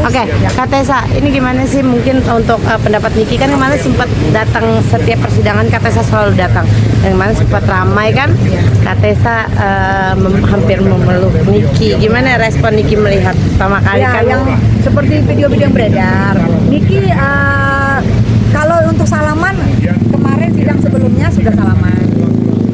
Oke, Kak Tessa, ini gimana sih mungkin untuk pendapat Niki kan kemarin sempat datang setiap persidangan, Kak Tessa selalu datang. Dan kemarin sempat ramai kan, Kak Tessa hampir memeluk Niki. Gimana respon Niki melihat pertama kali Ya, kan? yang seperti video-video yang beredar. Niki kalau untuk salaman kemarin sidang sebelumnya sudah salaman.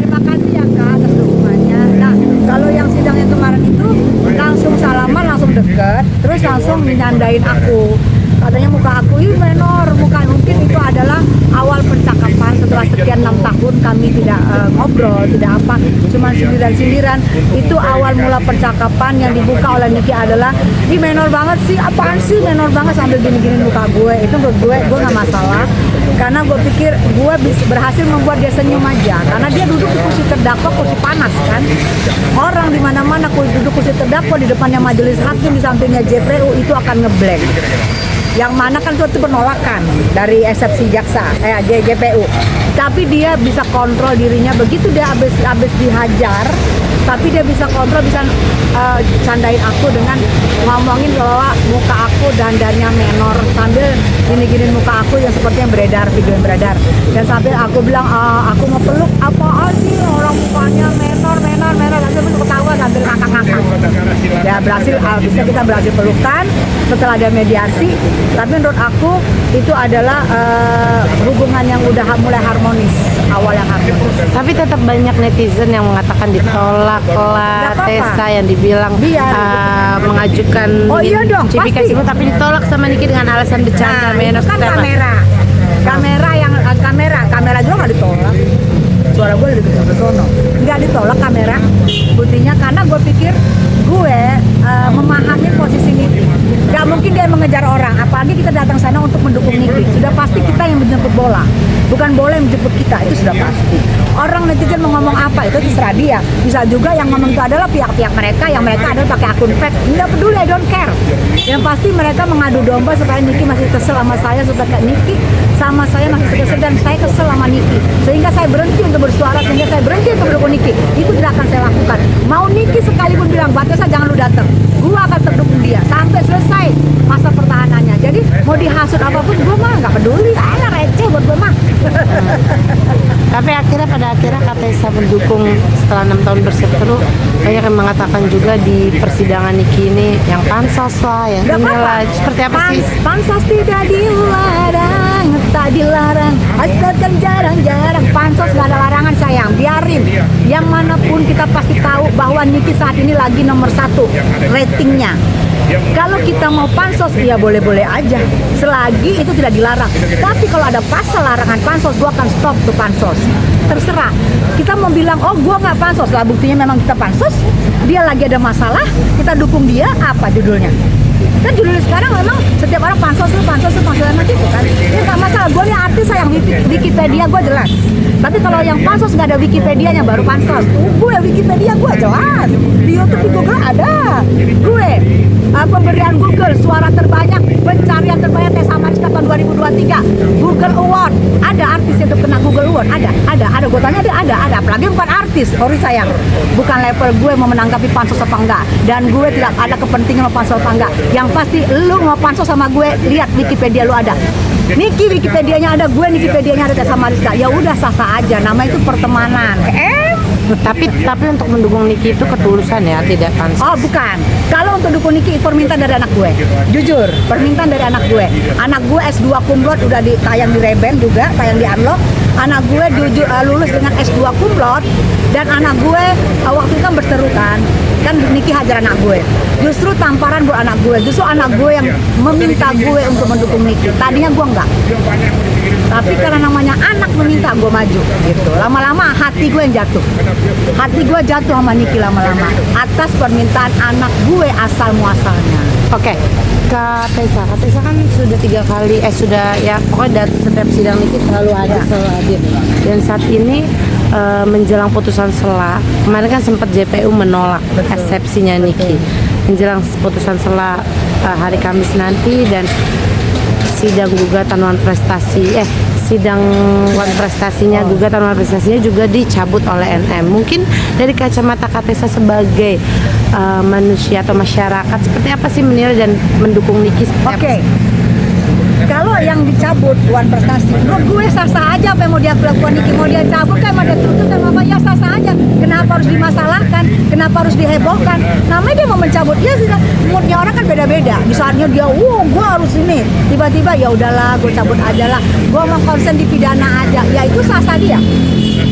Terima kasih ya Kak atas dukungannya. Nah, kalau yang sidang yang kemarin itu langsung salaman, langsung deket, terus langsung menyandain aku. Katanya muka aku ini menor, muka mungkin itu adalah awal percakapan setelah sekian 6 tahun kami tidak ngobrol, tidak apa, cuma sindiran-sindiran. Itu awal mula percakapan yang dibuka oleh Niki adalah, ini menor banget sih, apaan sih menor banget sambil gini-gini muka gue. Itu menurut gue nggak masalah, karena gue pikir gue bisa berhasil membuat dia senyum aja, karena dia duduk di kursi terdakwa, kursi panas kan. Orang di mana-mana duduk kursi terdakwa di depannya majelis hakim, di sampingnya JPU itu akan ngeblank. Yang mana kan itu penolakan dari eksepsi jaksa, JPU. Tapi dia bisa kontrol dirinya, begitu dia habis dihajar, tapi dia bisa kontrol, bisa candain aku dengan ngomongin bahwa muka aku dandannya menor sambil gini-gini muka aku yang seperti yang beredar, video yang beredar. Dan sambil aku bilang, aku mau peluk, apaan sih orang mukanya menor, sambil aku ketawa sambil ngakak-ngakak. Ya berhasil, bisa kita berhasil pelukan setelah ada mediasi. Tapi menurut aku itu adalah hubungan yang udah mulai harmonis, awal yang harmonis. Tapi tetap banyak netizen yang mengatakan ditolak lah Tessa, yang dibilang mengajukan pasti. tapi ditolak sama Niki dengan alasan bercanda. Itu kan kamera juga nggak ditolak. Suara gue dari ke sono nggak ditolak kamera, buktinya karena gue pikir gue memahami posisi Niki. Gak mungkin dia mengejar orang, apalagi kita datang sana untuk mendukung Niki. Sudah pasti kita yang menjemput bola, bukan bola yang menjemput kita, itu sudah pasti. Orang netizen mau ngomong apa itu terserah dia. Bisa juga yang ngomong itu adalah pihak-pihak mereka, yang mereka adalah pakai akun fake. Nggak peduli, I don't care. Yang pasti mereka mengadu domba supaya Niki masih kesel sama saya, supaya Niki sama saya masih kesel dan saya kesel sama Niki. Sehingga saya berhenti untuk bersuara, sehingga saya berhenti untuk mendukung Niki. Itu tidak akan saya lakukan. Mau Niki sekalipun bilang, Batesa jangan lu datang, gua akan terdukung dia sampai selesai masa pertahanannya. Jadi mau dihasut apapun gue mah nggak peduli, alah receh buat gue mah. Tapi pada akhirnya Kak Tessa mendukung setelah 6 tahun berseteru. Banyak yang mengatakan juga di persidangan Niki ini yang pansos lah, yang inilah. Seperti apa sih? Pansos tidak dilarang, tak dilarang, asalkan jarang-jarang. Pansos nggak ada larangan sayang, biarin. Yang manapun kita pasti tahu bahwa Niki saat ini lagi nomor 1 ratingnya. Kalau kita mau pansos, ya boleh-boleh aja, selagi itu tidak dilarang. Tapi kalau ada pasal larangan pansos, gua akan stop tuh pansos. Terserah. Kita mau bilang, oh gua nggak pansos, lah buktinya memang kita pansos. Dia lagi ada masalah, kita dukung dia, apa judulnya? Kan judulnya sekarang memang setiap orang pansos emang gitu kan. Ini nggak masalah, gue nih artis sayang, Wikipedia gue jelas. Tapi kalau yang pansos nggak ada Wikipedianya baru pansos. Gue Wikipedia gue jelas, di YouTube, di Google ada. Gue pemberian Google suara terbanyak, pencarian terbanyak Tessa Mariska tahun 2023, Google Award, ada artis yang kena Google Award, ada. Gue tanya dia ada. Apalagi bukan artis, sorry sayang, bukan level gue mau menanggapi pansos apa enggak. Dan gue tidak ada kepentingan mau pansos apa enggak. Yang pasti lu mau pansos sama gue, lihat Wikipedia lu ada. Niki Wikipedianya ada, gue Wikipedianya ada Tessa Mariska. Ya udah sah-sah aja, nama itu pertemanan. Tapi untuk mendukung Niki itu ketulusan ya, tidak pansos. Oh bukan, kalau untuk dukung Niki permintaan dari anak gue, jujur permintaan dari anak gue. Anak gue S2 kumlot udah tayang di Reben juga, tayang di Unlock. Anak gue lulus dengan S2 kumlot, dan anak gue waktu itu kan berseru kan Niki hajar anak gue. Justru tamparan buat anak gue, justru anak gue yang meminta gue untuk mendukung Niki. Tadinya gue enggak, tapi karena namanya anak meminta, gue maju gitu. Lama-lama hati gue yang jatuh, hati gue jatuh sama Niki lama-lama atas permintaan anak gue asal muasalnya. Oke, Kak Tessa kan sudah 3 kali, sudah ya pokoknya setiap sidang Niki selalu hadir. Dan saat ini menjelang putusan sela, kemarin kan sempat JPU menolak eksepsinya Niki. Menjelang putusan sela hari Kamis nanti dan sidang gugatan non prestasi sidang wan prestasinya, gugatan wan prestasinya juga dicabut oleh NM. Mungkin dari kacamata Katesa sebagai manusia atau masyarakat, seperti apa sih menilai dan mendukung Niki? Oke. Kalau yang dicabut wan prestasi, menurut gue sah-sah aja apa yang mau dia lakukan Niki. Mau dia cabut kan, mau dia tuntut kan, apa ya sah-sah aja. Kenapa harus dimasalahkan? Kenapa harus dihebohkan? Namanya dia mau mencabut, dia sudah moodnya orang kan beda-beda. Misalnya dia, gue harus ini. Tiba-tiba ya udahlah, gue cabut aja lah. Gue mau konsen di pidana aja. Ya itu sah-sah dia.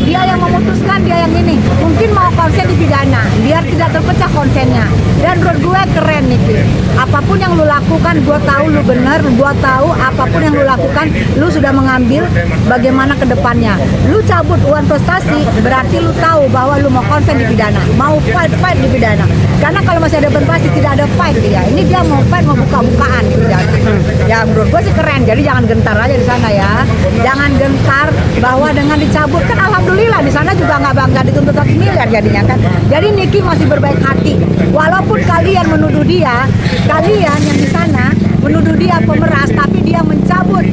Dia yang memutuskan, dia yang ini. Mungkin mau konsen di pidana, biar tidak terpecah konsennya. Dan menurut gue keren Niki. Apapun yang lu lakukan, gue tahu lu bener. Gue tahu apapun yang lu lakukan, lu sudah mengambil bagaimana ke depannya. Lu cabut uang prestasi, berarti lu tahu bahwa lu mau konsen di pidana, mau fight di pidana. Karena kalau masih ada prestasi tidak ada fight dia. Ini dia mau fight, mau buka-bukaan di pidana. Ya menurut gue sih keren. Jadi jangan gentar aja di sana ya. Jangan gentar bahwa dengan dicabut kan alhamdulillah di sana juga nggak dituntut 1 miliar jadinya kan. Jadi Niki masih berbaik hati. Walaupun kalian menuduh dia, kalian yang di sana menuduh dia pemeras, tapi dia mencabut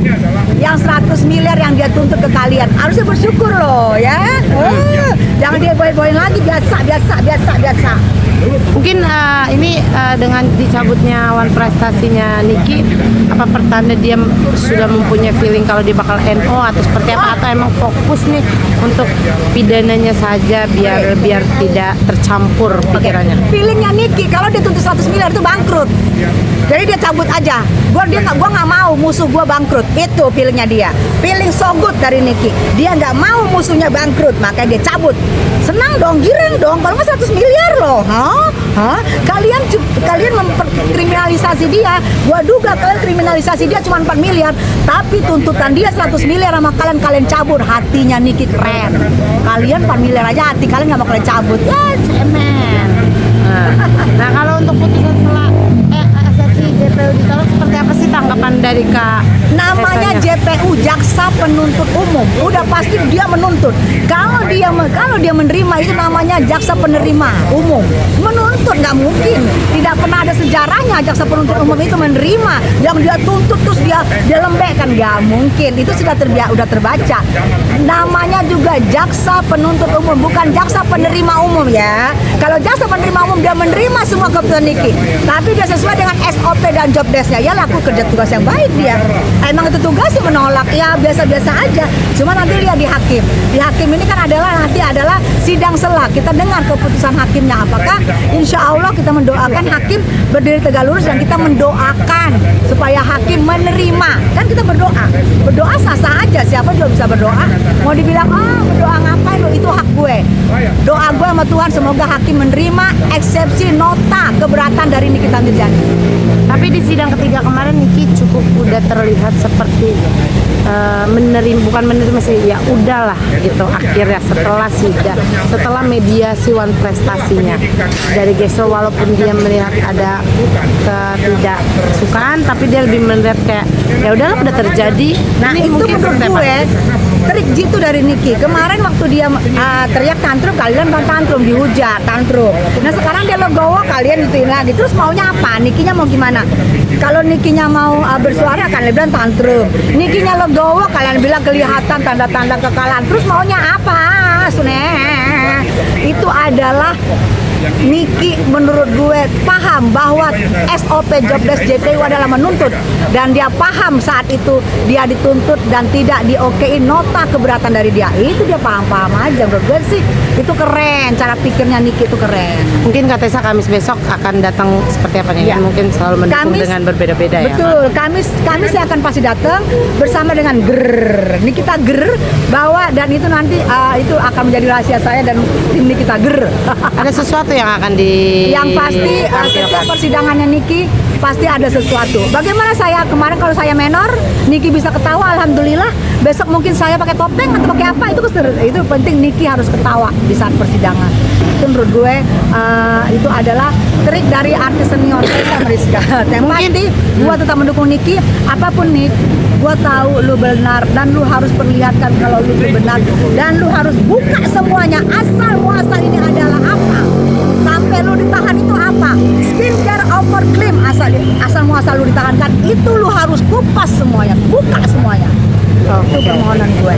yang 100 miliar yang dia tuntut ke kalian. Harusnya bersyukur loh ya. Jangan dia boy-boyin lagi, biasa. Mungkin ini dengan dicabutnya wan prestasinya Niki, apa pertanda dia sudah mempunyai feeling kalau dia bakal NO atau seperti apa, atau emang fokus nih untuk pidananya saja biar tidak tercampur pikirannya? Feelingnya Niki kalau dia tuntut 100 miliar itu bangkrut. Jadi dia cabut aja. Gua nggak mau musuh gua bangkrut. Itu feelingnya dia. Feeling so good dari Niki. Dia nggak mau musuhnya bangkrut, makanya dia cabut. Senang dong, girang dong. Kalau nggak 100 miliar loh, Kalian memperkriminalisasi dia. Gua duga kalian kriminalisasi dia cuma 4 miliar, tapi tuntutan dia 100 miliar sama kalian cabut. Hatinya Niki keren. Kalian 4 miliar aja hati kalian nggak mau kalian cabut. Ya cemen. Nah kalau untuk putusan setelah eksepsi JPU ditolak, seperti apa sih tanggapan dari Kak? Namanya JPU, jaksa penuntut umum, udah pasti dia menuntut. Kalau dia menerima, itu namanya jaksa penerima umum. Menuntut nggak mungkin, tidak pernah ada sejarahnya jaksa penuntut umum itu menerima yang dia tuntut terus dia lembekkan, nggak mungkin. Itu sudah terbaca. Namanya juga jaksa penuntut umum, bukan jaksa penerima umum ya. Kalau jaksa penerima umum dia menerima semua keputusan Niki, tapi dia sesuai dengan SOP dan job desk-nya. Ya laku kerja tugas yang baik dia. Emang itu tugasnya menolak, ya biasa-biasa aja. Cuma nanti lihat di hakim. Di hakim ini kan nanti adalah sidang sela. Kita dengar keputusan hakimnya apakah. Insya Allah kita mendoakan hakim berdiri tegak lurus, dan kita mendoakan supaya hakim menerima. Kan kita berdoa sah-sah aja. Siapa juga bisa berdoa. Mau dibilang berdoa ngapain lo, itu hak gue. Doa gue sama Tuhan semoga hakim menerima eksepsi nota keberatan dari Nikita Mirzani. Tapi di sidang ketiga kemarin Niki cukup udah terlihat seperti bukan menerima sih, ya udahlah gitu akhirnya setelah mediasi wan prestasinya dari gestur, walaupun dia melihat ada ketidaksukaan, tapi dia lebih melihat kayak ya udahlah udah terjadi. Nah ini itu mungkin menurut gue trik jitu dari Niki. Kemarin waktu dia teriak tantrum, kalian tantrum, dihujat tantrum. Nah sekarang dia legowo, kalian gituin lagi. Terus maunya apa? Nikinya mau gimana? Kalau Nikinya mau bersuara, kalian bilang tantrum. Nikinya legowo, kalian bilang kelihatan tanda-tanda kekalahan. Terus maunya apa? Suneh. Itu adalah Niki menurut gue paham bahwa SOP job desk JPU adalah menuntut, dan dia paham saat itu dia dituntut dan tidak diokein nota keberatan dari dia. Itu dia paham-paham aja. Menurut gue sih itu keren, cara pikirnya Niki itu keren. Mungkin Katesa Kamis besok akan datang seperti apa nih? Ya. Mungkin selalu mendukung dengan berbeda-beda ya. Betul, Kamis saya akan pasti datang bersama dengan Nikita bawa, dan itu nanti itu akan menjadi rahasia saya dan tim Nikita Ada sesuatu yang akan yang pasti setiap persidangannya Niki pasti ada sesuatu. Bagaimana saya kemarin, kalau saya menor, Niki bisa ketawa, alhamdulillah. Besok mungkin saya pakai topeng atau pakai apa, itu penting Niki harus ketawa di saat persidangan. Itu menurut gue itu adalah trik dari artis senior saya, Mariska. Yang pasti gue tetap mendukung Niki, apapun nih. Gue tahu lu benar, dan lu harus perlihatkan kalau lu benar, dan lu harus buka semuanya. Asal muasal ini adalah apa? Sampai lu ditahan itu apa? Skincare over claim asal muasal lu ditahankan, itu lu harus kupas semuanya, buka semuanya. Itu permohonan gue.